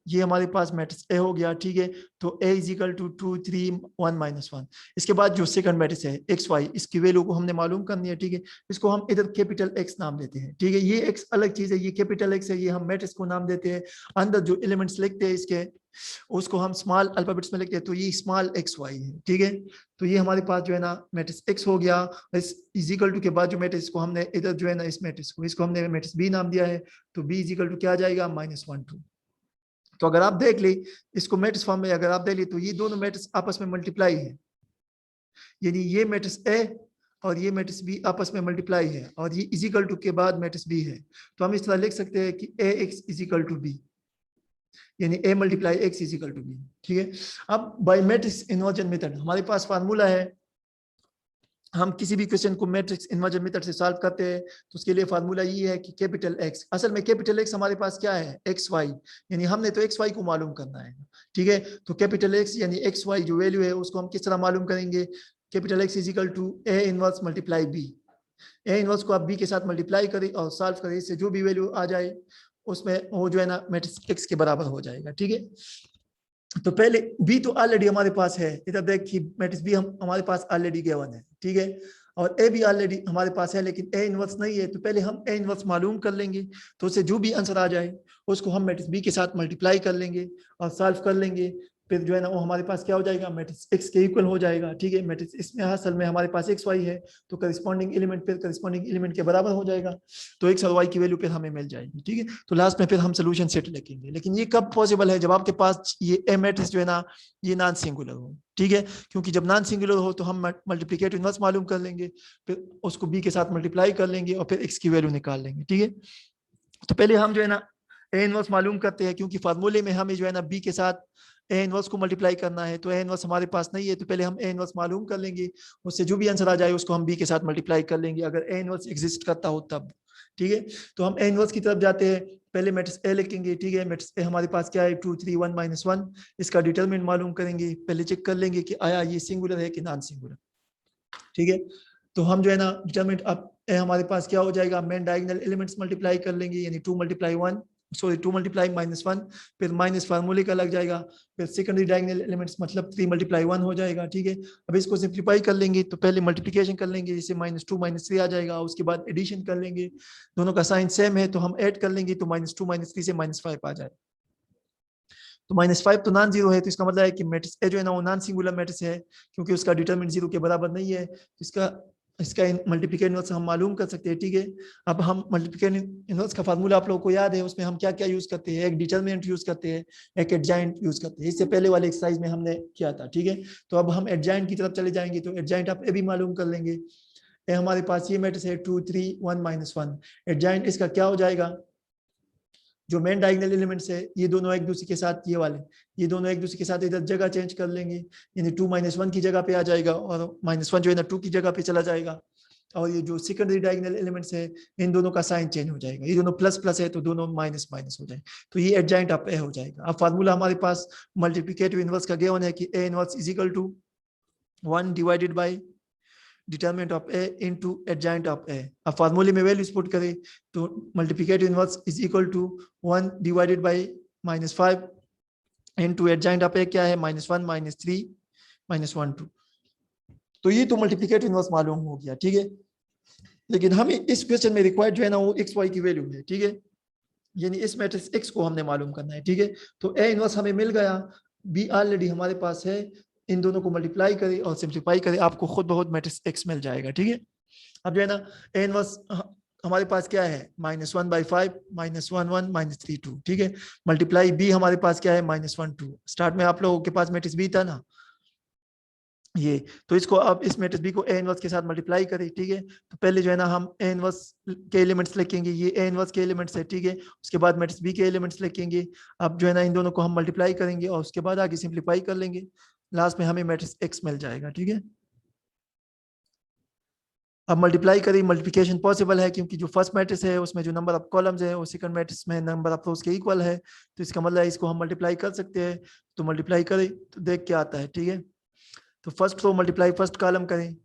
ये हमारे पास मैट्रिक्स ए हो गया, ठीक है। तो a = 2 3 1 -1। इसके बाद जो सेकंड मैट्रिक्स है एक्स वाई, इसकी वैल्यू को हमने मालूम करनी है, ठीक है। इसको हम इधर कैपिटल एक्स नाम देते हैं, ठीक है। ये एक्स अलग चीज है, ये कैपिटल एक्स है, ये हम मैट्रिक्स को नाम देते हैं। अंदर जो एलिमेंट्स लिखते हैं इसके उसको हम स्मॉल अल्फाबेट्स में लिखते हैं, तो ये स्मॉल एक्स वाई है, ठीक है। तो ये हमारे पास जो है ना मैट्रिक्स एक्स हो गया। इस इजिकल टू के बाद जो मैट्रिक्स को हमने इधर जो है ना इस मैट्रिक्स को इसको हमने मैट्रिक्स बी नाम दिया है, तो बी इजिकल टू क्या आ जाएगा -1 2। तो अगर आप देख ले इसको मैट्रिक्स फॉर्म में अगर आप देख ले तो ये दोनों मैट्रिक्स आपस में मल्टीप्लाई है, यानी ये मैट्रिक्स ए और ये मैट्रिक्स बी आपस में मल्टीप्लाई है, और ये इजिकल टू के बाद मैट्रिक्स बी है। तो हम इस तरह लिख सकते हैं कि ए एक्स इजिकल टू बी, यानी a × x = b, ठीक है। अब बाय मैट्रिक्स इन्वर्जन मेथड हमारे पास फार्मूला है, हम किसी भी क्वेश्चन को मैट्रिक्स इन्वर्जन मेथड से सॉल्व करते हैं तो उसके लिए फार्मूला ये है कि कैपिटल x, असल में कैपिटल x हमारे पास क्या है xy, यानी हमने तो xy को मालूम करना है, ठीक है। तो कैपिटल x यानी xy जो वैल्यू है उसको हम किस तरह मालूम करेंगे, capital x = a inverse × b। a inverse को आप b के साथ मल्टीप्लाई करें और सॉल्व करें, इससे जो भी वैल्यू आ जाए उसमें वो जो है ना मैट्रिक्स x के बराबर हो जाएगा, ठीक है। तो पहले b तो ऑलरेडी हमारे पास है, इधर देखिए मैट्रिक्स b हमारे पास ऑलरेडी गिवन है, ठीक है। और ए भी ऑलरेडी हमारे पास है लेकिन ए इनवर्स नहीं है, तो पहले हम ए इनवर्स मालूम कर लेंगे। तो उससे जो भी आंसर आ जाए उसको हम मैट्रिक्स बी के साथ मल्टीप्लाई कर लेंगे और सॉल्व कर लेंगे। फिर जो है ना वो हमारे पास क्या हो जाएगा, मैट्रिक्स एक्स के इक्वल हो जाएगा। ठीक है, मैट्रिक्स इसमें असल में हमारे पास एक्स वाई है, तो करस्पॉन्डिंग एलिमेंट फिर करस्पॉन्डिंग एलिमेंट के बराबर हो जाएगा, तो एक्स और वाई की वैल्यू फिर हमें मिल जाएगी। ठीक है, तो लास्ट में फिर हम सोल्यूशन सेट लिखेंगे। लेकिन ये कब पॉसिबल है, जब आपके पास ये ए मैट्रिक्स जो है ना ये नॉन सिंगुलर हो। ठीक है, क्योंकि जब नॉन सिंगुलर हो तो हम मल्टीप्लिकेटिव इनवर्स मालूम कर लेंगे, फिर उसको बी के साथ मल्टीप्लाई कर लेंगे और फिर एक्स की वैल्यू निकाल लेंगे। ठीक है, तो पहले हम जो है ना ए इनवर्स मालूम करते हैं, क्योंकि फार्मूले में हमें जो है ना बी के साथ ए इनवर्स को मल्टीप्लाई करना है, तो ए इनवर्स हमारे पास नहीं है, तो पहले हम ए इनवर्स मालूम कर लेंगे, उससे जो भी आंसर आ जाए उसको हम बी के साथ मल्टीप्लाई कर लेंगे, अगर ए इनवर्स एग्जिस्ट करता हो तब। ठीक है, तो हम ए इनवर्स की तरफ जाते हैं, पहले मैट्रिक्स ए लिखेंगे। ठीक है, मैट्रिक्स ए हमारे पास क्या है 2 3 1 -1, इसका डिटरमिनेंट मालूम करेंगे, पहले चेक कर लेंगे कि आया ये सिंगुलर है कि नॉन सिंगुलर। ठीक है, तो हम जो है ना डिटरमिनेंट अब हमारे पास क्या हो जाएगा, मेन डायगोनल एलिमेंट्स मल्टीप्लाई कर लेंगे, यानी 2 × 1 सॉरी 2 × -1, फिर माइनस फार्मूले का लग जाएगा, फिर सेकेंडरी डायगोनल एलिमेंट्स मतलब 3 × 1 हो जाएगा। ठीक है, अब इसको सिंप्लीफाई कर लेंगे, तो पहले मल्टीप्लिकेशन कर लेंगे, जैसे -2 -3 आ जाएगा, उसके बाद एडिशन कर लेंगे, दोनों का साइन सेम है तो हम ऐड कर लेंगे, तो -2 -3 से -5 आ जाए, तो -5 तो नॉन जीरो है, तो इसका मतलब है कि मैट्रिक्स ए जो है ना वो नॉन सिंगुलर मैट्रिक्स है, क्योंकि उसका डिटरमिनेंट 0 के बराबर नहीं है, तो इसका मल्टीप्लिकेटिव इनवर्स हम मालूम कर सकते हैं। ठीक है, अब हम मल्टीप्लिकेटिव इनवर्स का फार्मूला आप लोगों को याद है, उसमें हम क्या क्या यूज करते हैं, एक डिटरमिनेंट यूज करते हैं, एक एडजॉइंट यूज करते हैं, इससे पहले वाले एक्सरसाइज में हमने किया था। ठीक है, तो अब हम एडजॉइंट की तरफ चले जाएंगे, तो एडजॉइंट आप ए भी मालूम कर लेंगे। ए हमारे पास ये मैट्रिक्स है 2 3 1 -1, एडजॉइंट इसका क्या हो जाएगा, जो मेन डायगोनल एलिमेंट्स है ये दोनों एक दूसरे के साथ, ये दोनों एक दूसरे के साथ इधर जगह चेंज कर लेंगे, यानी 2 -1 की जगह पे आ जाएगा और -1 जो है ना 2 की जगह पे चला जाएगा, और ये जो सेकेंडरी डायगोनल एलिमेंट्स है इन दोनों का साइन चेंज हो जाएगा, ये दोनों प्लस प्लस है तो दोनों माइनस माइनस हो जाएगा, तो ये एडजॉइंट आप ए हो जाएगा। अब फार्मूला हमारे पास मल्टीप्लिकेटिव इनवर्स का गिवन है कि A inverse is equal to 1 divided by determinant of A into adjoint of A. अब फार्मूले में वैल्यूज पुट करें तो multiplicative inverse is equal to 1 divided by -5 into adjoint of A क्या है -1 -3 -1 2, तो ये तो मल्टीप्लिकेटिव इनवर्स मालूम हो गया। ठीक है, लेकिन हमें इस क्वेश्चन में रिक्वायर्ड जो है ना वो एक्स वाई की वैल्यू है। ठीक है, यानी इस मैट्रिक्स एक्स को हमने मालूम करना है। ठीक है, तो ए इनवर्स हमें मिल गया, बी ऑलरेडी हमारे पास है, इन दोनों को मल्टीप्लाई करें और सिंप्लीफाई करें, आपको खुद बहुत मैट्रिक्स एक्स मिल जाएगा। ठीक है, अब जो है ना ए इनवर्स हमारे पास क्या है -1/5 -1 1 -3 2। ठीक है, मल्टीप्लाई बी हमारे पास क्या है -1 2, स्टार्ट में आप लोगों के पास मैट्रिक्स बी था ना ये, तो इसको अब इस मैट्रिक्स बी को ए इनवर्स के साथ मल्टीप्लाई करें। ठीक है, तो पहले जो है ना हम ए इनवर्स के एलिमेंट्स लिखेंगे, ये ए इनवर्स के एलिमेंट्स है। ठीक है, उसके बाद मैट्रिक्स बी के एलिमेंट्स लिखेंगे, अब जो है ना इन दोनों को हम मल्टीप्लाई करेंगे और उसके बाद आगे सिंप्लीफाई कर लेंगे, लास्ट में हमें मैट्रिक्स एक्स मिल जाएगा। ठीक है, अब मल्टीप्लाई करें, मल्टीप्लिकेशन पॉसिबल है क्योंकि जो फर्स्ट मैट्रिक्स है उसमें जो नंबर ऑफ कॉलम्स है वो सेकंड मैट्रिक्स में नंबर ऑफ रोज के इक्वल है, तो इसका मतलब है इसको हम मल्टीप्लाई कर सकते हैं, तो मल्टीप्लाई करें तो देख क्या आता है। ठीक है, तो first row multiply first column करें,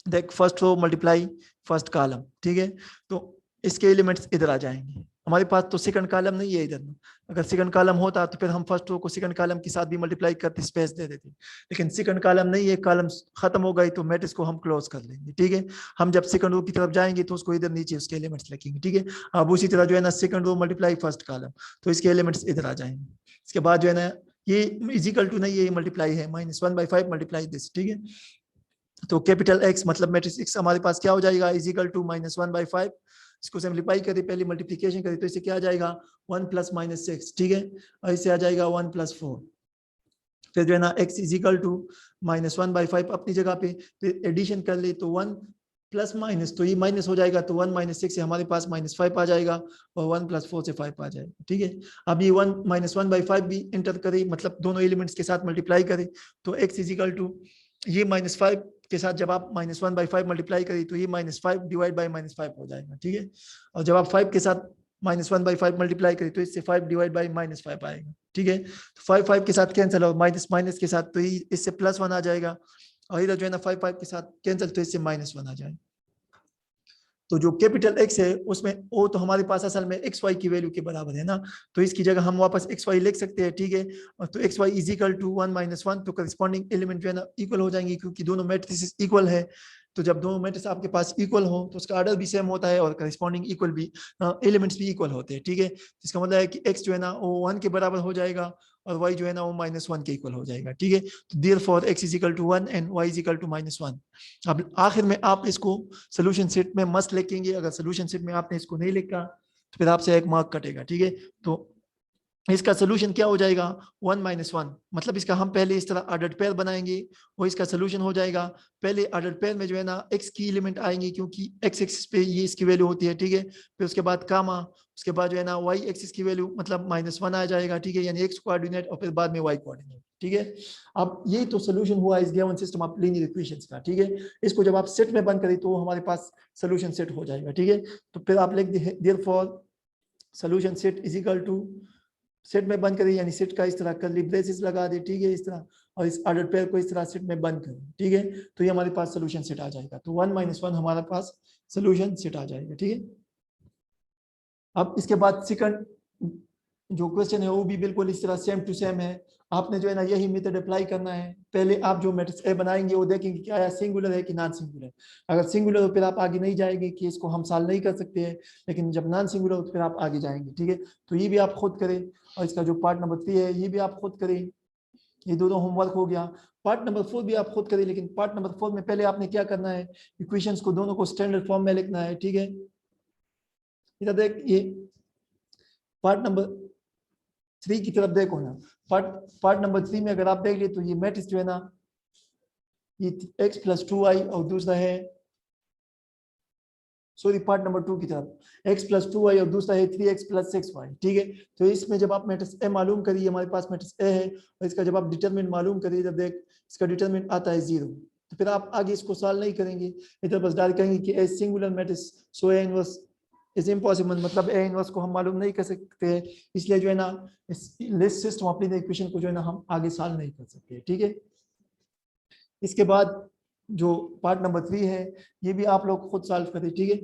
देख first row multiply first column. ठीक है, तो इसके एलिमेंट्स इधर आ जाएंगे, हमारे पास तो सेकंड कॉलम नहीं है इधर, अगर सेकंड कॉलम होता तो फिर हम फर्स्ट रो को सेकंड कॉलम के साथ भी मल्टीप्लाई करते स्पेस दे देते, लेकिन सेकंड कॉलम नहीं है, कॉलम खत्म हो गई तो मैट्रिक्स को हम क्लोज कर लेंगे। ठीक है, हम जब सेकंड रो की तरफ जाएंगे तो उसको इधर नीचे उसके एलिमेंट्स लिखेंगे। ठीक है, अब उसी तरह जो है ना second row multiply first column, तो इसके एलिमेंट्स इधर आ जाएंगे, इसके बाद जो है ना ये इजिकल टू नहीं है, ये मल्टीप्लाई है -1/5 मल्टीप्लाई दिस। ठीक है, तो कैपिटल एक्स मतलब मैट्रिक्स एक्स हमारे पास क्या हो जाएगा इजिकल टू -1/5, इसको सिंप्लीफाई करें, पहले मल्टीप्लिकेशन करें तो इसे क्या आ जाएगा 1 + -6। ठीक है, और इसे आ जाएगा 1 + 4, फिर जो है ना x इजिकल टू -1/5 अपनी जगह पे, फिर एडिशन कर ले तो 1 प्लस माइनस, तो ये माइनस हो जाएगा, तो 1 - 6 से हमारे पास -5 आ जाएगा और 1 + 4 से 5 आ जाएगा। ठीक है, अब ये 1 -1/5 भी इंटर करें, मतलब दोनों एलिमेंट्स के साथ मल्टीप्लाई करें, तो x इजिकल टू ये -5 के साथ जब आप -1/5 मल्टीप्लाई करें तो ये -5 डिवाइड बाय -5 हो जाएगा। ठीक है, और जब आप 5 के साथ -1/5 मल्टीप्लाई करें तो इससे 5 डिवाइड बाय -5 आएगा। ठीक है, तो 5 के साथ कैंसिल और माइनस माइनस के साथ तो इससे +1 आ जाएगा, और इधर जो है ना 5 के साथ कैंसिल तो इससे -1 आ जाएगा। तो जो कैपिटल एक्स है उसमें वो तो हमारे पास असल में एक्स वाई की वैल्यू के बराबर है ना, तो इसकी जगह हम वापस एक्स वाई लिख सकते हैं। ठीक है, तो एक्स वाई इजिकल टू 1 - 1, तो करस्पॉन्डिंग एलिमेंट जो है ना इक्वल हो जाएंगे क्योंकि दोनों मैट्रिसेस इक्वल है। तो जब दोनों मैट्रिक्स आपके पास इक्वल हो तो उसका ऑर्डर भी सेम होता है और करस्पॉन्डिंग इक्वल भी एलिमेंट्स भी इक्वल होते हैं, ठीक है। इसका मतलब है कि x जो है ना वो 1 के बराबर हो जाएगा और y जो है ना वो -1 के इक्वल हो जाएगा, ठीक है। तो therefore x is equal to 1 and y is equal to -1। अब आखिर में आप इसको सोल्यूशन सेट में मस्ट लिखेंगे, अगर सोल्यूशन सेट में आपने इसको नहीं लिखा तो फिर आपसे 1 मार्क कटेगा, ठीक है। तो इसका सोल्यूशन क्या हो जाएगा 1 - 1, मतलब इसका हम पहले इस तरह ऑर्डर्ड पेयर बनाएंगे और इसका सोल्यूशन हो जाएगा। पहले ऑर्डर्ड पेयर में जो है ना x की एलिमेंट आएंगी क्योंकि x एक्सिस पे ये इसकी वैल्यू होती है, ठीक है। फिर उसके बाद कामा, उसके बाद जो है ना y एक्सिस की वैल्यू मतलब -1 आ जाएगा, ठीक है, यानी x कोऑर्डिनेट और फिर बाद में y कोऑर्डिनेट, ठीक है। अब यही तो सोल्यूशन हुआ इस given system of linear equations का, ठीक है। इसको जब आप सेट में बंद करें तो हमारे पास सोल्यूशन सेट हो जाएगा, ठीक है। तो फिर आप लिख दिए therefore solution set is equal to, set में बंद करें यानी सेट का इस तरह कर्ली ब्रेसेस लगा दे, ठीक है, इस तरह, और इस ऑर्डर पेयर को इस तरह सेट में बंद करें, ठीक है। तो ये हमारे पास सोल्यूशन सेट आ जाएगा। तो 1 - 1 हमारे पास सोल्यूशन सेट आ जाएगा, ठीक है। अब इसके बाद सेकंड जो क्वेश्चन है वो भी बिल्कुल इस तरह सेम टू सेम है। आपने जो है ना यही मेथड अप्लाई करना है। पहले आप जो मैट्रिक्स ए बनाएंगे वो देखेंगे क्या है, सिंगुलर है कि नॉन सिंगुलर। अगर सिंगुलर हो फिर आप आगे नहीं जाएंगे कि इसको हम सॉल्व नहीं कर सकते हैं, लेकिन जब नॉन सिंगुलर हो तो फिर आप आगे जाएंगे, ठीक है। तो ये भी आप खुद करें और इसका जो पार्ट नंबर 3 है ये भी आप खुद करें। ये दोनों होमवर्क हो गया। पार्ट नंबर 4 भी आप खुद करें, लेकिन पार्ट नंबर 4 में पहले आपने क्या करना है, इक्वेशंस को दोनों को स्टैंडर्ड फॉर्म में लिखना है, ठीक है। इधर देख, ये पार्ट नंबर 3 की तरफ देखो ना। पार्ट नंबर 3 में अगर आप देख लिए तो ये मैट्रिक्स जो है ना ये x + 2y और दूसरा है, सॉरी पार्ट नंबर 2 की तरफ x + 2y और दूसरा है 3x + 6y, ठीक है। तो इसमें जब आप मैट्रिक्स ए मालूम करिए, हमारे पास मैट्रिक्स ए है और इसका जब आप डिटरमिनेंट मालूम करिए, जब देख इसका डिटरमिनेंट आता है 0, तो फिर आप आगे इसको सॉल्व नहीं करेंगे, इधर बस डायरेक्ट कहेंगे कि a singular Matrix so A inverse is impossible, मतलब ए इनवर्स को हम मालूम नहीं कर सकते, इसलिए जो है ना इस list system of linear equation को जो है ना हम आगे सॉल्व नहीं कर सकते, ठीक है। इसके बाद जो पार्ट नंबर 3 है ये भी आप लोग खुद सॉल्व करें, ठीक है।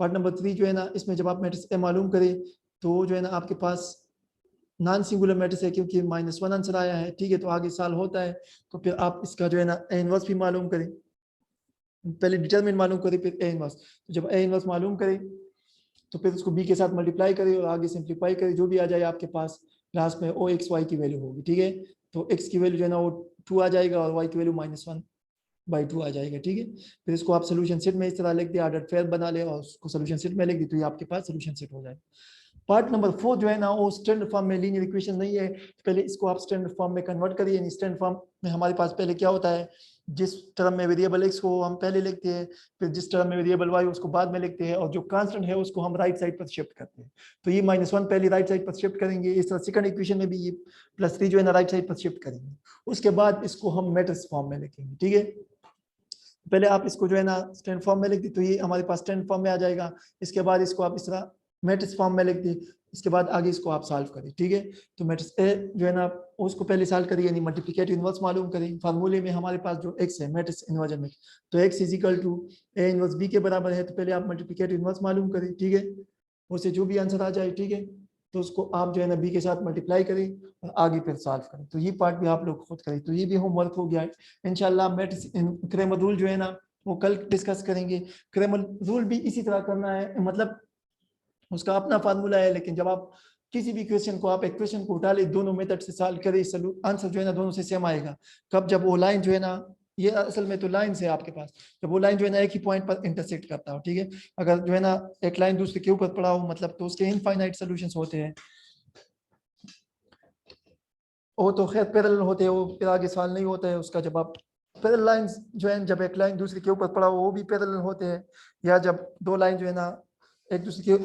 पार्ट नंबर 3 जो है ना इसमें जब आप मैट्रिक्स ए मालूम करें तो जो है ना आपके पास नॉन सिंगुलर मैट्रिक्स है क्योंकि -1 आंसर आया है, ठीक है। तो आगे सॉल्व होता है तो फिर आप इसका जो है ना ए इनवर्स भी मालूम करें, पहले डिटरमिनेंट मालूम करें फिर ए इनवर्स। तो जब ए इनवर्स मालूम करें तो फिर उसको बी के साथ मल्टीप्लाई करें और आगे सिंप्लीफाई करें, जो भी आ जाए आपके पास लास्ट में ओ एक्स वाई की वैल्यू होगी, ठीक है। तो एक्स की वैल्यू जो है ना वो 2 आ जाएगा और वाई की वैल्यू -1/2 आ जाएगा, ठीक है। फिर इसको आप सोल्यूशन सेट में इस तरह लिख दिया, ऑर्डर पेयर बना ले और उसको सोल्यूशन सेट में लिख दी, तो ये आपके पास सोल्यूशन सेट हो जाएगा। पार्ट नंबर 4 जो है ना वो स्टैंडर्ड फॉर्म में लीनियर इक्वेशन नहीं है, पहले इसको आप स्टैंडर्ड फॉर्म में कन्वर्ट करिए। स्टैंडर्ड फॉर्म में हमारे पास पहले क्या होता है, जिस टर्म में वेरिएबल x को हम पहले लिखते हैं, फिर जिस टर्म में वेरिएबल y उसको बाद में लिखते हैं, और जो कांस्टेंट है उसको हम राइट साइड पर शिफ्ट करते हैं। तो ये -1 पहले राइट साइड पर शिफ्ट करेंगे, इस तरह सेकंड इक्वेशन में भी ये +3 जो है ना राइट साइड पर शिफ्ट करेंगे। उसके बाद इसको हम मैट्रिक्स फॉर्म में लिखेंगे, ठीक है। पहले आप इसको जो है ना स्टैंडर्ड फॉर्म में लिख दी तो ये हमारे पास स्टैंडर्ड फॉर्म में आ जाएगा। इसके बाद इसको आप इस तरह मैट्रिक्स फॉर्म में लिख दी, इसके बाद आगे इसको आप सॉल्व करें, ठीक है। तो मैट्रिक्स ए जो है ना उसको पहले सॉल्व करिए, यानी मल्टीप्लिकेटिव इनवर्स मालूम करें। फार्मूले में हमारे पास जो x है मैट्रिक्स इन्वर्जन में, तो x is equal to A inverse b के बराबर है, तो पहले आप मल्टीप्लिकेटिव इनवर्स मालूम करें, ठीक है। उससे जो भी आंसर आ जाए, ठीक है, तो उसको आप जो है ना b के साथ मल्टीप्लाई करें और आगे फिर सॉल्व करें। तो ये पार्ट भी आप लोग खुद करें, तो ये भी होमवर्क हो गया है। इंशाल्लाह मैट्रिक्स क्रैमर रूल जो है ना वो कल डिस्कस करेंगे। क्रैमर रूल भी इसी तरह करना है, मतलब उसका अपना फार्मूला है, लेकिन जब आप किसी भी क्वेश्चन को आप एक क्वेश्चन को उठा ले दोनों मेथड से सॉल्व करें, आंसर जो है ना दोनों से सेम आएगा। कब, जब वो लाइन जो है ना, ये असल में तो लाइन से आपके पास, जब वो लाइन जो है ना एक ही पॉइंट पर इंटरसेक्ट करता हो, ठीक है। अगर जो है ना एक लाइन दूसरे के ऊपर पड़ा हो मतलब तो उसके इनफाइनाइट सॉल्यूशंस होते हैं, वो तो खैर पैरेलल होते हैं, वो फिर आगे सवाल नहीं होता है उसका जवाब। पैरेलल लाइंस जो है जब एक लाइन दूसरे के ऊपर पड़ा हो वो भी पैरेलल होते हैं, या जब दो लाइन जो है ना एक दूसरे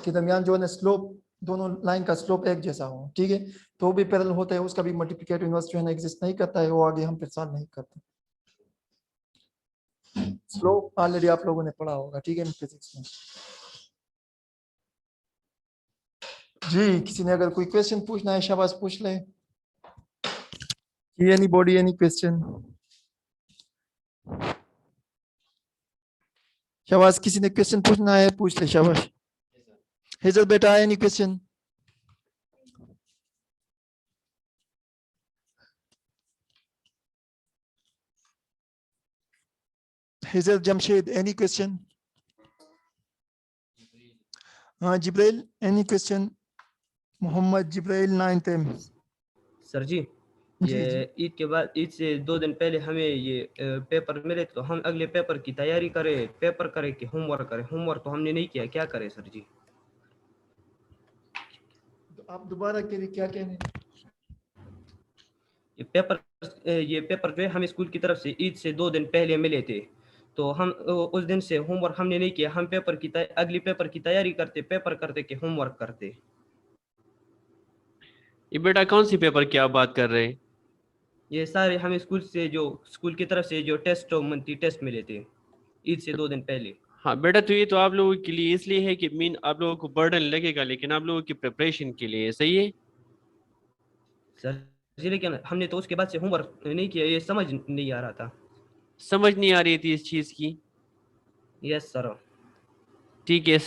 के दरमियान जो है ना स्लोप, दोनों लाइन का स्लोप एक जैसा हो, ठीक है, तो वो भी पैरेलल होता है, उसका भी मल्टीप्लिकेटिव इनवर्स जो है ना एग्जिस्ट नहीं करता है, वो आगे हम फिर सॉल्व नहीं करते। स्लोप ऑलरेडी आप लोगों ने पढ़ा होगा, ठीक है, फिजिक्स में। जी, किसी ने अगर कोई क्वेश्चन पूछना है शाबाश पूछ ले। Anybody any question? शाबाश, किसी ने क्वेश्चन पूछना है पूछ ले, शाबाश। हेजल बेटा any question? Hazel Jamshed, any question? Jibril, any question? Muhammad Jibril, 9th M. Sir ji, ये ईद के बाद, ईद से 2 दिन पहले हमें ये पेपर मिले, तो हम अगले पेपर की तैयारी करें, पेपर करें कि होमवर्क करें? होमवर्क तो हमने नहीं किया, क्या करें सर जी? आप दोबारा के लिए क्या कहने? ये पेपर जो है हमें स्कूल की तरफ से ईद से 2 दिन पहले मिले थे, तो हम उस दिन से होमवर्क हमने नहीं किया। हम अगली पेपर की तैयारी करते, पेपर करते कि होमवर्क करते। ये बेटा कौन सी पेपर की आप बात कर रहे हैं? ये सारे हमें स्कूल की तरफ से जो मंथली टेस्ट मिले थे ईद से 2 दिन पहले। हाँ बेटा, तो ये तो आप लोगों के लिए इसलिए है कि मीन आप लोगों को बर्डन लगेगा, लेकिन आप लोगों की प्रिपरेशन के लिए सही है। सर जी, लेकिन हमने तो उसके बाद से होमवर्क नहीं किया, ये समझ नहीं आ रहा था। समझ नहीं आ रही थी इस चीज की? Yes sir. ठीक है,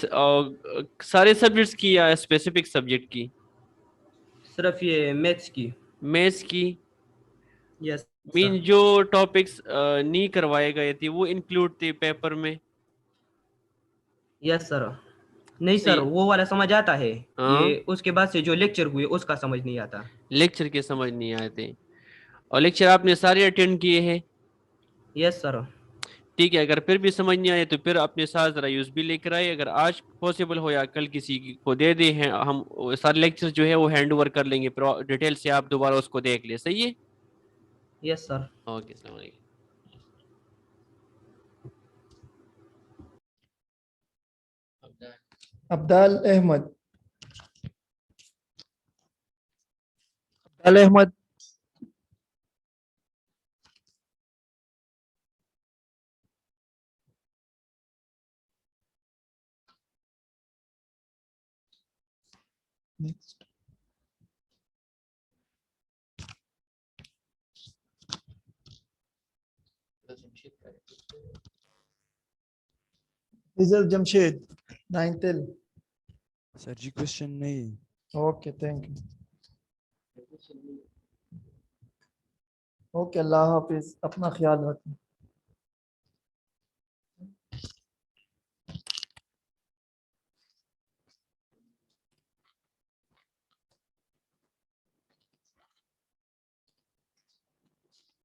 सारे सब्जेक्ट्स की या स्पेसिफिक सब्जेक्ट की? सिर्फ ये मैथ्स की। मैथ्स की? Yes mean sir. जो टॉपिक्स नहीं करवाए गए थे वो इंक्लूड थे पेपर में? Yes sir. नहीं सही। सर, वो वाला समझ आता है, हाँ, ये उसके बाद से जो लेक्चर हुए उसका समझ नहीं आता। लेक्चर के समझ नहीं आए थे, और लेक्चर आपने सारे अटेंड किए हैं? Yes sir. ठीक है, अगर फिर भी समझ नहीं आए तो फिर अपने साथ जरा यूज भी लेकर आए। अगर आज पॉसिबल हो या कल किसी को दे दे हैं, हम सारे लेक्चर जो है वो हैंड ओवर कर लेंगे, फिर डिटेल से आप दोबारा उसको देख ले। सही है? Yes sir. ओके, अस्सलाम वालेकुम। Abdal Ahmad. Abdal Ahmad. Next. Hazel Jamshed, 9th L. Sir ji question नहीं। Okay, thank you. Okay, Allah हाफिज, अपना ख्याल रखना।